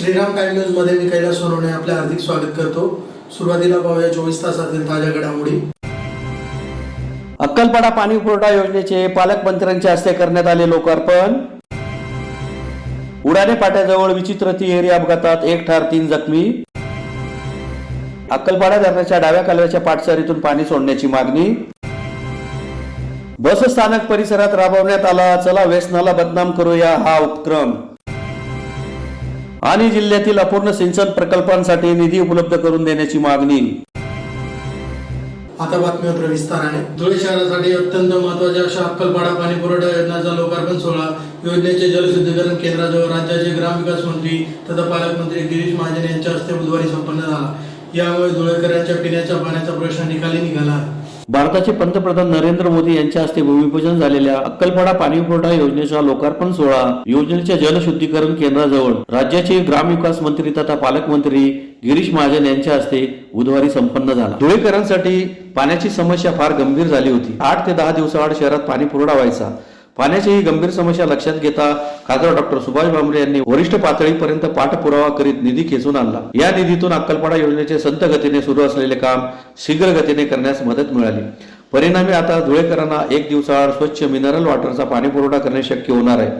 Shriram time news मध्ये मी कैलास सोनवणे आपले हार्दिक स्वागत करतो। सुरुवातीला पाहूया 24 तासातील ताज्या घडामोडी। अक्कलपाडा पाणी पुरवठा योजनेचे पालकमंत्र्यांच्या हस्ते करण्यात आले लोकार्पण। उडाणे फाट्याजवळ विचित्र तिहेरी अपघातात 1 ठार 3 जखमी। अक्कलपाडा धरणाच्या डाव्या कालव्याच्या पाटसरीतून पाणी सोडण्याची मागणी। बस स्थानक परिसरात राबवण्यात आला चला व्यसनाला बदनाम करूया हा उपक्रम। आणि जिल्ह्यातील अपूर्ण सिंचन प्रकल्पांसाठी निधी उपलब्ध करून देण्याची मागणी। आता बातमीपत्र विस्ताराने। धुळे शहरासाठी अत्यंत महत्त्वाच्या अशा अक्कलपाडा पाणी पुरवठा योजनेचा लोकार्पण सोहळा योजनेचे जलशुद्धीकरण केंद्राजवळ राज्याचे ग्रामविकास मंत्री तथा पालकमंत्री गिरीश महाजन यांच्या हस्ते बुधवारी संपन्न झाला। यामुळे धुळेकरांच्या पिण्याच्या पाण्याचा प्रश्न निकाली निघाला आहे। भारताचे पंतप्रधान नरेंद्र मोदी यांच्या हस्ते भूमिपूजन झालेल्या अक्कलपाडा पाणी पुरवठा योजनेचा लोकार्पण सोहळा योजनेच्या जलशुद्धीकरण केंद्राजवळ राज्याचे ग्रामविकास मंत्री तथा पालकमंत्री गिरीश महाजन यांच्या हस्ते बुधवारी संपन्न झाला। धुळेकरांसाठी पाण्याची समस्या फार गंभीर झाली होती। 8 ते 10 दिवसाआड शहरात पाणी पुरवठा व्हायचा। पाण्याची ही गंभीर समस्या लक्षात घेता खासदार डॉक्टर सुभाष भामरे यांनी वरिष्ठ पातळीपर्यंत पाठपुरावा करीत निधी खेचून आणला। या निधीतून अक्कलपाडा योजनेचे संत गतीने सुरू असलेले काम शीघ्र गतीने करण्यास मदत मिळाली। परिणामी आता धुळेकरांना 1 दिवसाआड स्वच्छ मिनरल वॉटरचा पाणी पुरवठा करणे शक्य होणार आहे।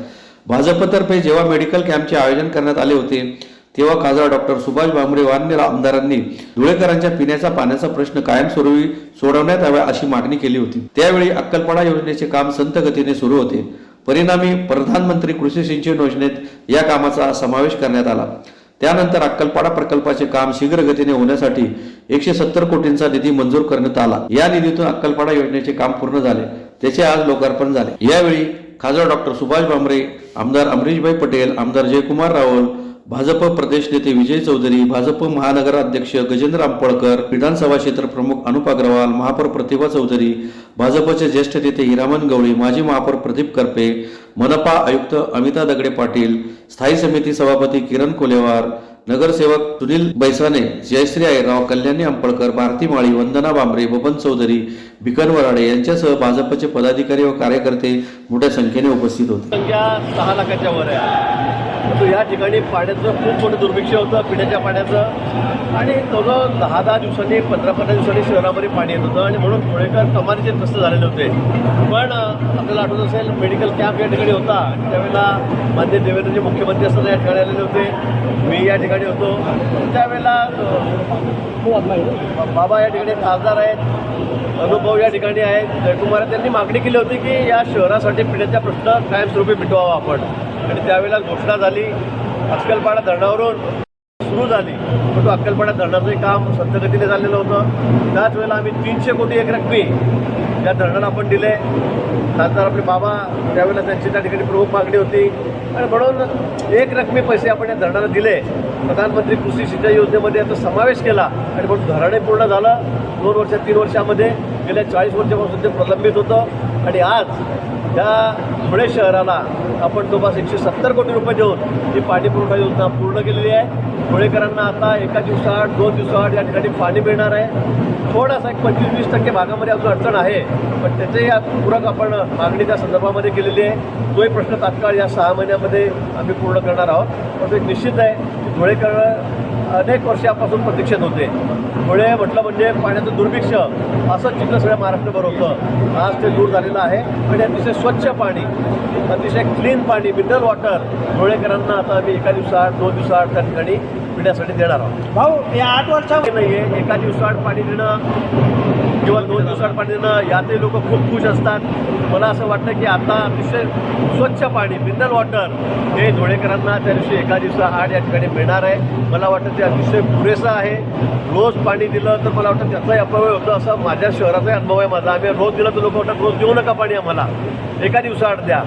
भाजपतर्फे जेव्हा मेडिकल कॅम्पचे आयोजन करण्यात आले होते तेव्हा खासदार डॉक्टर सुभाष भामरे व अन्य आमदारांनी धुळेकरांच्या पिण्याच्या पाण्याचा प्रश्न कायमस्वरूपी सोडवण्यात यावा अशी मागणी केली होती। त्यावेळी अक्कलपाडा योजनेचे काम संत गतीने सुरू होते। परिणामी प्रधानमंत्री कृषी सिंचन योजनेत या कामाचा समावेश करण्यात आला। त्यानंतर अक्कलपाडा प्रकल्पाचे काम शीघ्र गतीने होण्यासाठी 170 कोटींचा निधी मंजूर करण्यात आला। या निधीतून अक्कलपाडा योजनेचे काम पूर्ण झाले, त्याचे आज लोकार्पण झाले। यावेळी खासदार डॉक्टर सुभाष भामरे, आमदार अमरीशभाई पटेल, आमदार जयकुमार रावल, भाजप प्रदेश नेते विजय चौधरी, भाजप महानगर अध्यक्ष गजेंद्र आंपळकर, विधानसभा क्षेत्र प्रमुख अनुप अग्रवाल, महापौर प्रतिभा चौधरी, भाजपचे ज्येष्ठ नेते हिरामन गवळी, माजी महापौर प्रदीप करपे, मनपा आयुक्त अमिता दगडे पाटील, स्थायी समिती सभापती किरण कोलेवार, नगरसेवक सुनील बैसाने, जयश्री आईराव, कल्याणी आंपळकर, भारती माळी, वंदना बांबरे, बबन चौधरी, भिकन वराडे यांच्यासह भाजपचे पदाधिकारी व कार्यकर्ते मोठ्या संख्येने उपस्थित होते। संख्या 6 लाखाच्या वर आहे। तो या ठिकाणी पाण्याचं खूप मोठं दुर्भिक्ष होतं, पिण्याच्या पाण्याचं, आणि जवळजवळ 10-10 दिवसांनी 15-15 दिवसांनी शहरामध्ये पाणी येत होतं आणि म्हणून धुळेकर कमालीचे त्रस्त झालेले होते। पण आपल्याला आठवत असेल मेडिकल कॅम्प या ठिकाणी होता आणि त्यावेळेला मान्य देवेंद्रजी मुख्यमंत्री असताना या ठिकाणी आलेले होते, मी या ठिकाणी होतो। त्यावेळेला बाबा या ठिकाणी खासदार आहेत, अनुभव या ठिकाणी आहेत, जयकुमार त्यांनी मागणी केली होती की या शहरासाठी पिण्याचा प्रश्न कायमस्वरूपी मिटवावा आपण, आणि त्यावेळेला घोषणा झाली अक्कलपाडा धरणावरून सुरू झाली। पण तो अक्कलपाडा धरणाचं काम संतगतीने झालेलं होतं। त्याच वेळेला आम्ही 300 कोटी एक रकमी या धरणाला आपण दिले। खासदार आपले बाबा त्यावेळेला त्यांची त्या ठिकाणी प्रमुख मागणी होती आणि म्हणून एक रकमी पैसे आपण या धरणाला दिले। प्रधानमंत्री कृषी सिंचन योजनेमध्ये याचा समावेश केला आणि म्हणून धरणे पूर्ण झालं 2 वर्ष 3 वर्षामध्ये। गेल्या 40 वर्षापासून ते प्रलंबित होतं आणि आज या धुळे शहराला आपण जवळपास 170 कोटी रुपये देऊन ही पाणी पुरवठा योजना पूर्ण केलेली आहे। धुळेकरांना आता 1 दिवसाआड 2 दिवसाआड या ठिकाणी पाणी मिळणार आहे। थोडासा 25-20% भागामध्ये अजून अडचण आहे, पण त्याचे या पूरक आपण मागणी त्या संदर्भामध्ये केलेली आहे। तोही प्रश्न तात्काळ या 6 महिन्यामध्ये आम्ही पूर्ण करणार आहोत। पण एक निश्चित आहे की धुळेकर अनेक वर्षापासून प्रतीक्षेत होते। धुळे म्हटलं म्हणजे पाण्याचं दुर्भिक्ष असं चित्र सगळ्या महाराष्ट्रभर होतं, आज ते दूर झालेलं आहे आणि अतिशय स्वच्छ पाणी, अतिशय क्लीन पाणी, मिनरल वॉटर धुळेकरांना आता आम्ही 1 दिवसाआड 2 दिवसाआड त्या ठिकाणी पिण्यासाठी देणार आहोत। भाऊ या 8 वर्षात नाही आहे 1 दिवसाआड पाणी देणं किंवा 2 दिवसाआड पाणी देणं यातही लोक खूप खुश असतात। मला असं वाटतं की आता अतिशय स्वच्छ पाणी मिनरल वॉटर हे धुळेकरांना त्या दिवशी 1 दिवसाआड या ठिकाणी मिळणार आहे। मला वाटतं ते अतिशय पुरेसं आहे। रोज पाणी दिलं तर मला वाटतं त्याचाही अपव्यय होतं असं माझ्या शहराचाही अनुभव आहे माझा। आम्ही रोज दिलं तर लोक वाटतं रोज देऊ नका पाणी आम्हाला, 1 दिवसाआड द्या।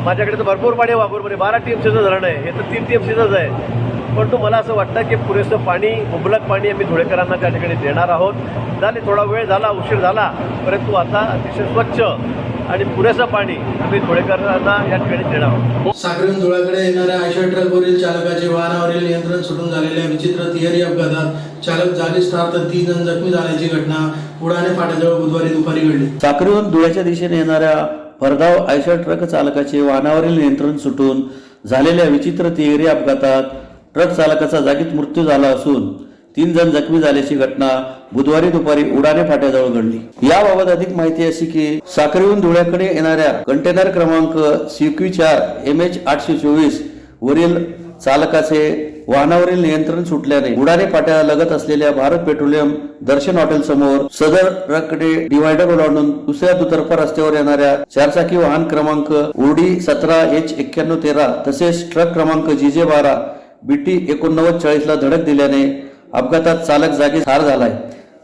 माझ्याकडे तर भरपूर पाणी आहे वाघूरमध्ये, 12 TMCचं धरण आहे, हे तर 3 TMCचंच आहे। परंतु मला असं वाटतं की पुरेसं पाणी, मुबलक पाणी आम्ही धुळेकरांना त्या ठिकाणी देणार आहोत। झाले थोडा वेळ झाला, उशीर झाला, परंतु आता अतिशय स्वच्छ आणि पुरेसं पाणी आम्ही धुळेकरांना या ठिकाणी देणार आहोत। साखरेहून धुळ्याकडे येणाऱ्या आयशर ट्रकवरील चालकाचे वाहनावरील नियंत्रण सुटून झालेल्या विचित्र तिहेरी अपघातात चालक जागीच ठार तर 3 जण जखमी झाल्याची घटना उडाणे फाट्याजवळ बुधवारी दुपारी घडली। साखरेहून धुळ्याच्या दिशेने येणाऱ्या भरधाव आयशर ट्रक चालकाचे वाहनावरील नियंत्रण सुटून झालेल्या विचित्र तिहेरी अपघातात ट्रक चालकाचा जागीच मृत्यू झाला असून 3 जण जखमी झाल्याची घटना बुधवारी दुपारी उडाणे फाट्याजवळ घडली। याबाबत अधिक माहिती अशी की साक्रीहून धुळ्याकडे येणाऱ्या कंटेनर क्रमांक CQ4 MH 824 वरील चालकाचे वाहनावरील नियंत्रण सुटल्याने उडाणे फाट्यालगत असलेल्या भारत पेट्रोलियम दर्शन हॉटेल समोर सदर ट्रककडे डिवायडर ओलांडून दुसऱ्या दुतर्फा रस्त्यावर येणाऱ्या चारचाकी वाहन क्रमांक OD 17H9113 तसेच ट्रक क्रमांक GJ 12 BT 8940 ला धडक दिल्याने अपघातात चालक जागीच ठार झालाय,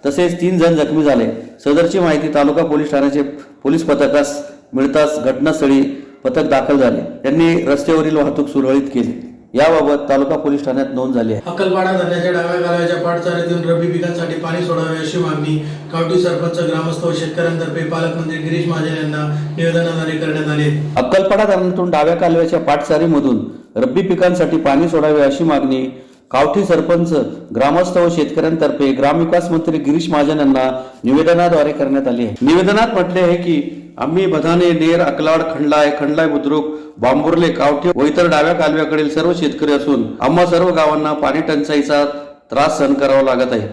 तसेच 3 जण जखमी झाले। सदरची माहिती तालुका पोलीस ठाण्याचे पोलीस पथकास मिळताच घटनास्थळी पथक दाखल झाले। त्यांनी रस्त्यावरील वाहतूक सुरळीत केली। याबाबत तालुका पोलीस ठाण्यात नोंद झाली आहे। अक्कलपाडा धरणाच्या डाव्या कालव्याच्या पाटचाऱ्यातून रब्बी पिकांसाठी पाणी सोडावे अशी मागणी कावठी सरपंच, ग्रामस्थ व शेतकऱ्यांतर्फे पालकमंत्री गिरीश महाजन यांना निवेदनाद्वारे करण्यात आले। अक्कलपाडा धरणातून डाव्या कालव्याच्या पाटचारीमधून रब्बी पिकांसाठी पाणी सोडावे अशी मागणी कावठी सरपंच, ग्रामस्थ व शेतकऱ्यांतर्फे ग्रामविकास मंत्री गिरीश महाजन यांना निवेदनाद्वारे करण्यात आली आहे। निवेदनात म्हटले आहे की आम्ही बधाने, नेर, अकलाड, खंडलाय बुद्रुक, बांबुर्ले, कावठी व इतर डाव्या कालव्याकडील सर्व शेतकरी असून आम्हा सर्व गावांना पाणी टंचाईचा त्रास सहन करावा लागत आहे।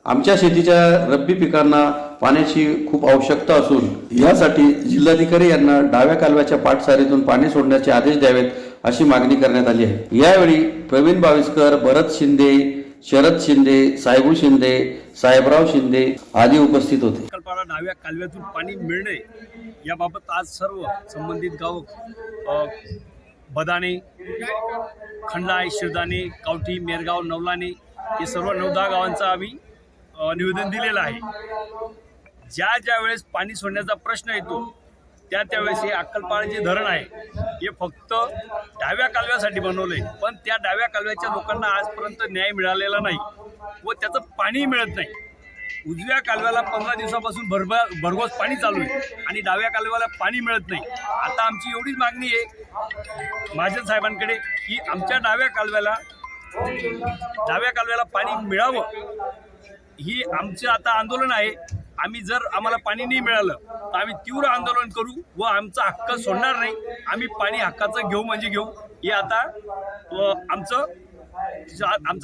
आमच्या शेतीच्या रब्बी पिकांना पाण्याची खूप आवश्यकता असून यासाठी जिल्हाधिकारी यांना डाव्या कालव्याच्या पाटसारीतून पाणी सोडण्याचे आदेश द्यावेत अशी मागणी करण्यात आली आहे। यावेळी प्रवीण बाविस्कर, भरत शिंदे, शरद शिंदे, साहेबू शिंदे, साहेबराव शिंदे आदी उपस्थित होते। अक्कलपाडा डाव्या कालव्यातून पाणी मिळणे याबाबत आज सर्व संबंधित गाव बदाणे, खंडलाय, शिरदाणे, कावठी, मेरगाव, नवलाणे हे सर्व 9-10 गावांचा आम्ही निवेदन दिलेलं आहे। ज्या वेळेस पाणी सोडण्याचा प्रश्न येतो त्यावेळेस हे अक्कलपाडा जे धरण आहे हे फक्त डाव्या कालव्यासाठी बनवलंय, पण त्या डाव्या कालव्याच्या लोकांना आजपर्यंत न्याय मिळालेला नाही व त्याचं पाणी मिळत नाही। उजव्या कालव्याला 15 दिवसापासून भरघोस पाणी चालू आहे आणि डाव्या कालव्याला पाणी मिळत नाही। आता आमची एवढीच मागणी आहे महाजन साहेबांकडे की आमच्या डाव्या कालव्याला पाणी मिळावं, ही आमचं आता आंदोलन आहे। आम्ही जर आम्हाला पाणी नाही मिळालं तर आम्ही तीव्र आंदोलन करू व आमचा हक्क सोडणार नाही। आम्ही पाणी हक्काचं घेऊ म्हणजे घेऊ, हे आता आमचं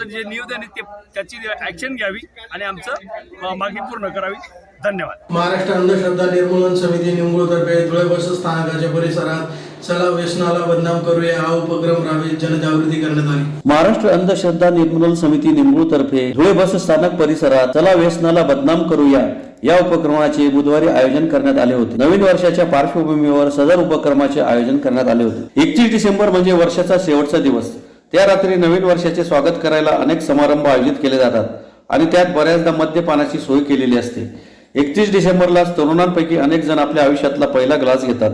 जे निवेदन आहे त्याची ॲक्शन घ्यावी आणि आमचं मागणी पूर्ण करावी। धन्यवाद। महाराष्ट्र अंधश्रद्धा निर्मूलन समिती निमगुळतर्फे धुळे बस स्थानकाच्या परिसरात चला व्यसनाला बदनाम करूया हा उपक्रम राबवित जनजागृती करण्यात आली। महाराष्ट्र अंधश्रद्धा निर्मूलन समिती निमगुळतर्फे धुळे बस स्थानक परिसरात चला व्यसनाला बदनाम करूया या उपक्रमाचे बुधवारी आयोजन करण्यात आले होते। नवीन वर्षाच्या पार्श्वभूमीवर सदर उपक्रमाचे आयोजन करण्यात आले होते। 31 डिसेंबर म्हणजे वर्षाचा शेवटचा दिवस। त्या रात्री नवीन वर्षाचे स्वागत करायला अनेक समारंभ आयोजित केले जातात आणि त्यात बऱ्याचदा मद्यपानाची सोय केलेली असते। 31 डिसेंबरला तरुणांपैकी अनेक जण आपल्या आयुष्यातला पहिला ग्लास घेतात।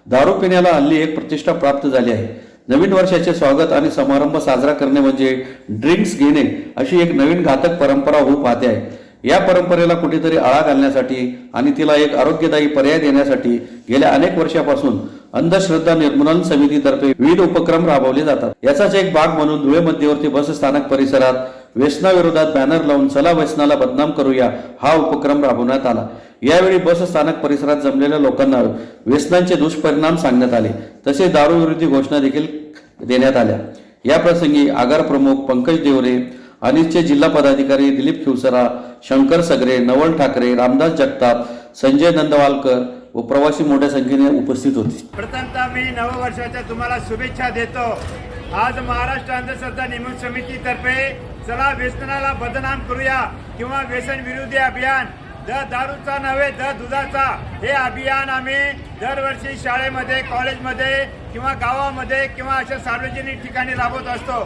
दारू पिण्याला हल्ली एक प्रतिष्ठा प्राप्त झाली आहे। नवीन वर्षाचे स्वागत आणि समारंभ साजरा करणे म्हणजे ड्रिंक्स घेणे अशी एक नवीन घातक परंपरा होऊ पाहते आहे। या परंपरेला कुठेतरी आळा घालण्यासाठी आणि तिला एक आरोग्यदायी पर्याय देण्यासाठी गेल्या अनेक वर्षापासून अंधश्रद्धा निर्मूलन समितीतर्फे विविध उपक्रम राबवले जातात। याचाच एक भाग म्हणून धुळे मध्यवर्ती बस स्थानक परिसरात व्यसनाविरोधात बॅनर लावून चला व्यसनाला बदनाम करूया हा उपक्रम राबवण्यात आला। यावेळी बस स्थानक परिसरात जमलेल्या लोकांना व्यसनांचे दुष्परिणाम सांगण्यात आले, तसेच दारूविरोधी घोषणा देखील देण्यात आल्या। या प्रसंगी आगार प्रमुख पंकज देवरे, अनिसचे जिल्हा पदाधिकारी दिलीप खिवसरा, शंकर सगरे, नवल ठाकरे, रामदास जगताप, संजय नंदवालकर व प्रवासी मोठ्या संख्येने उपस्थित होते। प्रथमतः मी नववर्षाच्या तुम्हाला शुभेच्छा देतो। आज महाराष्ट्र अंधश्रद्धा निर्मूलन समितीतर्फे चला व्यसनाला बदनाम करूया किंवा व्यसन विरोधी अभियान दारूचा नव्हे दुधाचा हे अभियान आम्ही दरवर्षी शाळेमध्ये, कॉलेजमध्ये किंवा गावामध्ये किंवा अशा सार्वजनिक ठिकाणी राबवत असतो।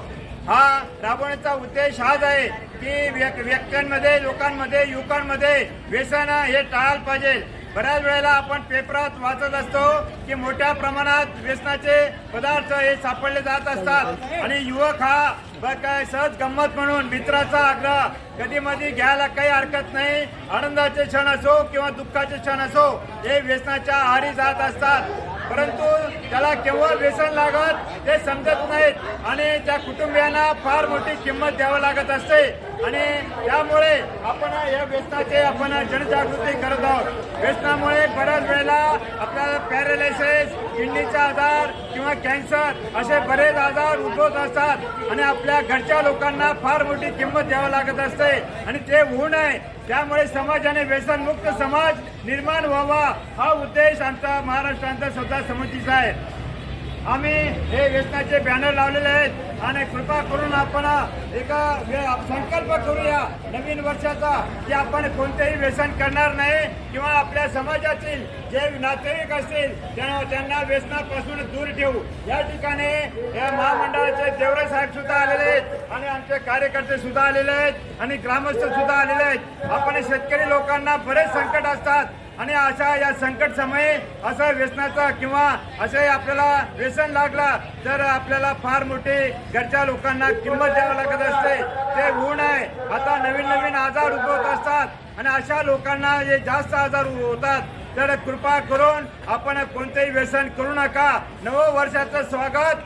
हा राबवण्याचा उद्देश हाच आहे की व्यक्तींमध्ये, लोकांमध्ये, युवकांमध्ये व्यसन हे टाळायला पाहिजे। बऱ्याच वेळेला आपण पेपरात वाचत असतो की मोठ्या प्रमाणात व्यसनाचे पदार्थ हे सापडले जात असतात आणि युवक हा काय सहज गंमत म्हणून मित्राचा आग्रह कधी मधी घ्यायला काही हरकत नाही। आनंदाचे क्षण असो किंवा दुःखाचे क्षण असो हे व्यसनाच्या आहारी जात असतात परंतु त्याला केव्हा व्यसन लागत ते समजत नाहीत आणि त्या कुटुंबियांना फार मोठी किंमत द्यावी लागत असते आणि त्यामुळे आपण या व्यसनाचे आपण जनजागृती करत आहोत. व्यसनामुळे बऱ्याच वेळेला आपल्याला पॅरालिसिस, किडनीचा आजार किंवा कॅन्सर असे बरेच आजार उद्भवत असतात आणि आपल्या घरच्या लोकांना फार मोठी किंमत द्यावी लागत असते आणि ते होऊ नये त्यामुळे समाजाने व्यसनमुक्त समाज निर्माण व्हावा हा उद्देश आमचा महाराष्ट्रांचा स्वतः समितीचा आहे. आम्ही हे व्यसनाचे बॅनर लावलेले आहेत आणि कृपा करून आपण एका संकल्प करूया नवीन वर्षाचा की आपण कोणतेही व्यसन करणार नाही किंवा आपल्या समाजातील जे नातेवाईक असतील त्यांना व्यसनापासून दूर ठेवू. या ठिकाणी या महामंडळाचे देवरे साहेब सुद्धा आलेले आहेत आणि आमचे कार्यकर्ते सुद्धा आलेले आहेत आणि ग्रामस्थ सुद्धा आलेले आहेत. आपण शेतकरी लोकांना बरेच संकट असतात आणि अशा या संकट समयी असं व्यसनाचा किंवा असे आपल्याला व्यसन लागला तर आपल्याला फार मोठी घरच्या लोकांना किंमत द्यावी लागत असते. ते होऊ नये. आता नवीन नवीन आजार उद्भवत असतात आणि अशा लोकांना जे जास्त आजार होतात तर कृपा करून आपण कोणतेही व्यसन करू नका. नवं वर्षाचं स्वागत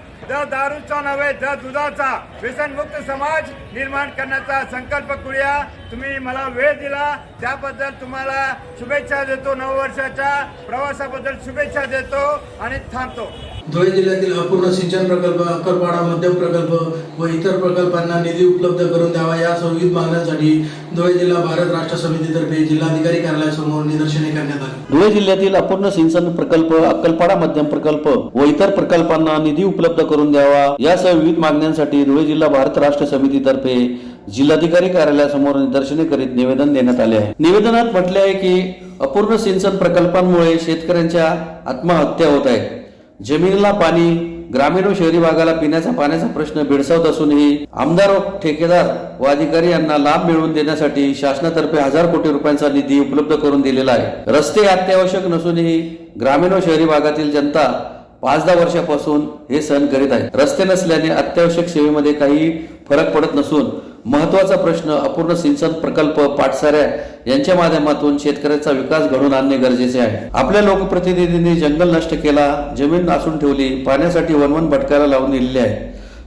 दारूचा नव्हे दुधाचा व्यसनमुक्त समाज निर्माण करण्याचा संकल्प करूया. तुम्ही मला वेळ दिला त्याबद्दल तुम्हाला शुभेच्छा देतो. नववर्षाच्या प्रवासाबद्दल शुभेच्छा देतो आणि थांबतो. धुळे जिल्ह्यातील अपूर्ण सिंचन प्रकल्प, अक्कलपाडा मध्यम प्रकल्प व इतर प्रकल्पांना निधी उपलब्ध करून द्यावा यासह विविध मागण्यांसाठी धुळे जिल्हा भारत राष्ट्र समितीतर्फे जिल्हाधिकारी कार्यालयासमोर निदर्शने करण्यात आली. धुळे जिल्ह्यातील अपूर्ण सिंचन प्रकल्प, अक्कलपाडा मध्यम प्रकल्प व इतर प्रकल्पांना निधी उपलब्ध करून द्यावा यासह विविध मागण्यांसाठी धुळे जिल्हा भारत राष्ट्र समितीतर्फे जिल्हाधिकारी कार्यालयासमोर निदर्शने करीत निवेदन देण्यात आले आहे. निवेदनात म्हटले आहे की अपूर्ण सिंचन प्रकल्पांमुळे शेतकऱ्यांच्या आत्महत्या होत आहेत. जमिनीला पाणी, ग्रामीण व शहरी भागाला पिण्याचा पाण्याचा प्रश्न भेडसावत असूनही आमदार, ठेकेदार व अधिकारी यांना लाभ मिळवून देण्यासाठी शासनातर्फे 1000 कोटी रुपयांचा निधी उपलब्ध करून दिलेला आहे. रस्ते अत्यावश्यक नसूनही ग्रामीण व शहरी भागातील जनता 5-10 वर्षापासून हे सहन करीत आहे. रस्ते नसल्याने अत्यावश्यक सेवेमध्ये काही फरक पडत नसून महत्वाचा प्रश्न अपूर्ण सिंचन प्रकल्प, पाटसाऱ्या यांच्या माध्यमातून शेतकऱ्याचा विकास घडवून आणणे गरजेचे आहे. आपल्या लोकप्रतिनिधींनी जंगल नष्ट केला, जमीन नासून ठेवली, पाण्यासाठी वनवन भटकायला लावून दिलेले आहे.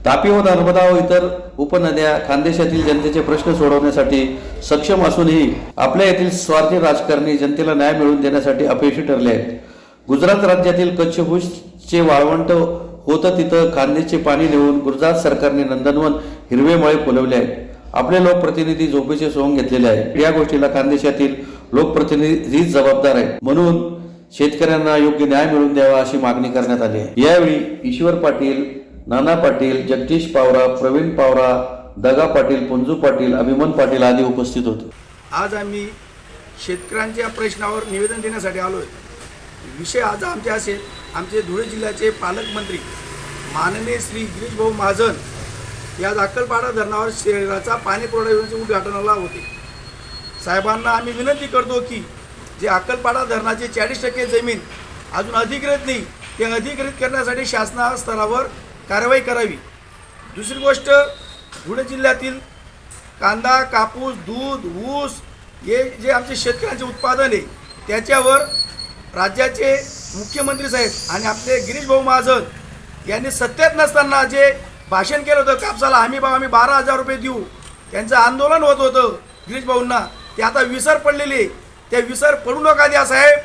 तापी व नर्मदा व इतर उपनद्या खानदेशातील जनतेचे प्रश्न सोडवण्यासाठी सक्षम असूनही आपल्या येथील स्वार्थी राजकारणी जनतेला न्याय मिळवून देण्यासाठी अपयशी ठरले आहेत. गुजरात राज्यातील कच्छभूषचे वाळवंट होतं तिथं खानदेशचे पाणी नेऊन गुजरात सरकारने नंदनवन हिरवेमळे फुलवले आहेत. आपले लोकप्रतिनिधी झोपेचे सोंग घेतलेले आहे. या गोष्टीला खानदेशातील लोकप्रतिनिधीच जबाबदार आहेत. म्हणून शेतकऱ्यांना योग्य न्याय मिळवून द्यावा अशी मागणी करण्यात आली आहे. यावेळी ईश्वर पाटील, नाना पाटील, जगदीश पावरा, प्रवीण पावरा, दगा पाटील, पुंजू पाटील, अभिमन पाटील आदी उपस्थित होते. आज आम्ही शेतकऱ्यांच्या प्रश्नावर निवेदन देण्यासाठी आलो आहे. विषय आज आमचे असेल, आमचे धुळे जिल्ह्याचे पालकमंत्री माननीय श्री गिरीश भाऊ महाजन या अक्कलपाडा धरणावर शहराचा पाणी पुरवठा योजनेचे उद्घाटनाला होते. साहेबांना आम्ही विनंती करतो की जे अक्कलपाडा धरणाची 40% जमीन अजून अधिकृत नाही ते अधिकृत करण्यासाठी शासना स्तरावर कारवाई करावी. दुसरी गोष्ट, धुळे जिल्ह्यातील कांदा, कापूस, दूध, ऊस हे जे आमचे शेतकऱ्यांचे उत्पादन आहे त्याच्यावर राज्याचे मुख्यमंत्री साहेब आणि आपले गिरीश भाऊ महाजन यांनी सत्तेत नसताना जे भाषण केलं होतं कापसाला आम्ही 12,000 रुपये देऊ, त्यांचं आंदोलन होत होतं गिरीश भाऊंना, ते आता विसर पडलेले. ते विसर पडू नका द्या साहेब.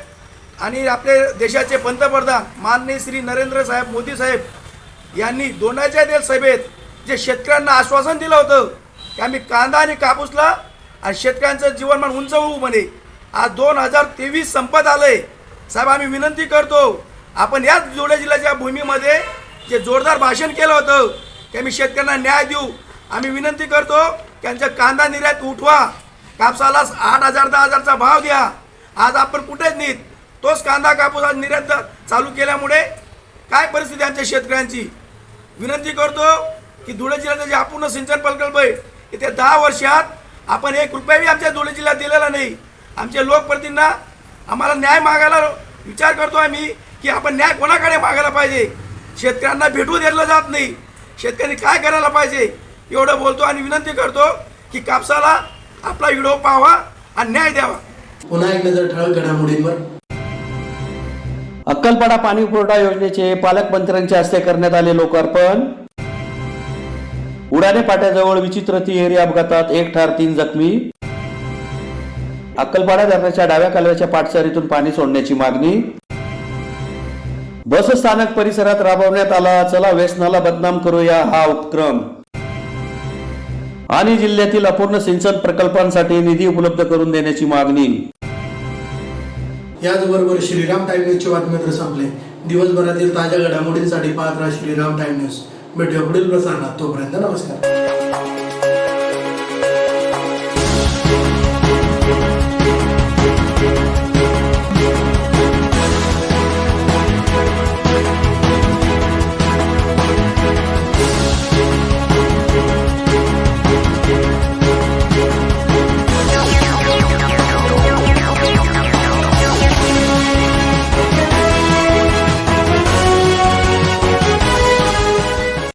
आणि आपले देशाचे पंतप्रधान माननीय श्री नरेंद्र साहेब मोदी साहेब यांनी दोंडाच्या तेल सभेत जे शेतकऱ्यांना आश्वासन दिलं होतं की आम्ही कांदा आणि कापूसला आणि शेतकऱ्यांचं जीवनमान उंच होऊ म्हणे. आज 2023 संपत आलंय. साहेब आम्ही विनंती करतो, आपण याच धुळे जिल्ह्याच्या भूमीमध्ये जे जोरदार भाषण केलं होतं की आम्ही शेतकऱ्यांना न्याय देऊ, आम्ही विनंती करतो की त्यांच्या कांदा निर्यात उठवा, कापसाला 8,000 10,000चा भाव द्या. आज आपण कुठेच नाहीत. तोच कांदा कापूस आज निर्यात चालू केल्यामुळे काय परिस्थिती आमच्या शेतकऱ्यांची. विनंती करतो की धुळे जिल्ह्याचे जे अपूर्ण सिंचन प्रकल्प आहे येत्या 10 वर्षात आपण 1 रुपयाही आमच्या धुळे जिल्ह्यात दिलेला नाही. आमच्या लोकप्रतिनिधींना आम्हाला न्याय मागायला विचार करतो आम्ही की आपण न्याय कोणाकडे मागायला पाहिजे. शेतकऱ्यांना भेटू दिलं जात नाही. शेतकऱ्यांनी काय करायला पाहिजे एवढं बोलतो आणि विनंती करतो की कापसाला आपला व्हिडिओ पाहावा आणि न्याय द्यावा. पुन्हा एक नजर ठळक घडामोडींवर. अक्कलपाडा पाणी पुरवठा योजनेचे पालकमंत्र्यांच्या हस्ते करण्यात आले लोकार्पण. उडाणे पाट्याजवळ विचित्र तिहेरी अपघातात 1 ठार 3 जखमी. अक्कलपाडा धरणाच्या डाव्या कालव्याच्या पाटसरीतून पाणी सोडण्याची मागणी. बस स्थानक परिसरात राबवण्यात आला चला व्यसनाला बदनाम करूया हा उपक्रम. आणि जिल्ह्यातील अपूर्ण सिंचन प्रकल्पांसाठी निधी उपलब्ध करून देण्याची मागणी. याचबरोबर श्रीराम टाइम न्यूजचे बातमीपत्र संपले. दिवसभरातील ताज्या घडामोडींसाठी पाहत राहा श्रीराम टाइम न्यूज. भेटूया पुढील प्रसारणात. तोपर्यंत नमस्कार.